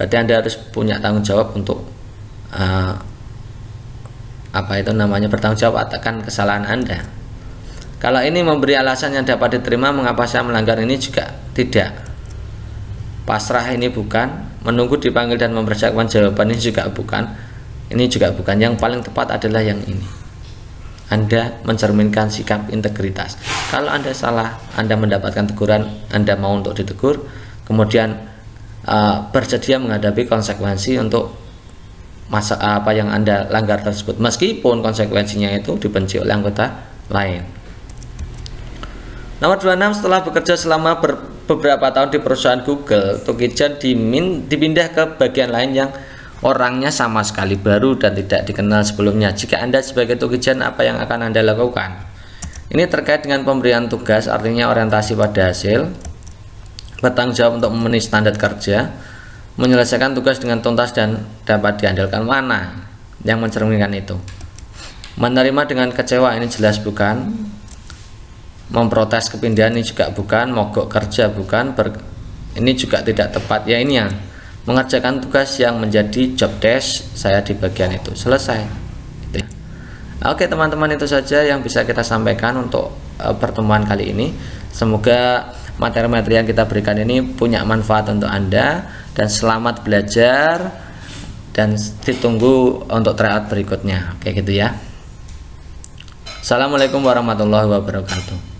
berarti Anda harus punya tanggung jawab untuk bertanggung jawab akan kesalahan Anda. Kalau ini memberi alasan yang dapat diterima mengapa saya melanggar, ini juga tidak. Pasrah ini bukan, menunggu dipanggil dan mempersiapkan jawaban ini juga bukan. Ini juga bukan. Yang paling tepat adalah yang ini. Anda mencerminkan sikap integritas. Kalau Anda salah, Anda mendapatkan teguran, Anda mau untuk ditegur, kemudian bersedia menghadapi konsekuensi untuk apa yang Anda langgar tersebut, meskipun konsekuensinya itu dibenci oleh anggota lain. Nomor 26, setelah bekerja selama beberapa tahun di perusahaan Google, Toki-chan dipindah ke bagian lain yang orangnya sama sekali baru dan tidak dikenal sebelumnya. Jika Anda sebagai Toki-chan, apa yang akan Anda lakukan? Ini terkait dengan pemberian tugas, artinya orientasi pada hasil, bertanggung jawab untuk memenuhi standar kerja, menyelesaikan tugas dengan tuntas dan dapat diandalkan. Mana yang mencerminkan itu? Menerima dengan kecewa, ini jelas bukan. Memprotes kepindahan, ini juga bukan. Mogok kerja, bukan. Ini juga tidak tepat. Ya, ini yang mengerjakan tugas yang menjadi job desk saya di bagian itu. Selesai. Oke teman-teman, itu saja yang bisa kita sampaikan untuk pertemuan kali ini. Semoga materi-materi yang kita berikan ini punya manfaat untuk Anda, dan selamat belajar, dan ditunggu untuk tryout berikutnya. Oke gitu ya. Assalamualaikum warahmatullahi wabarakatuh.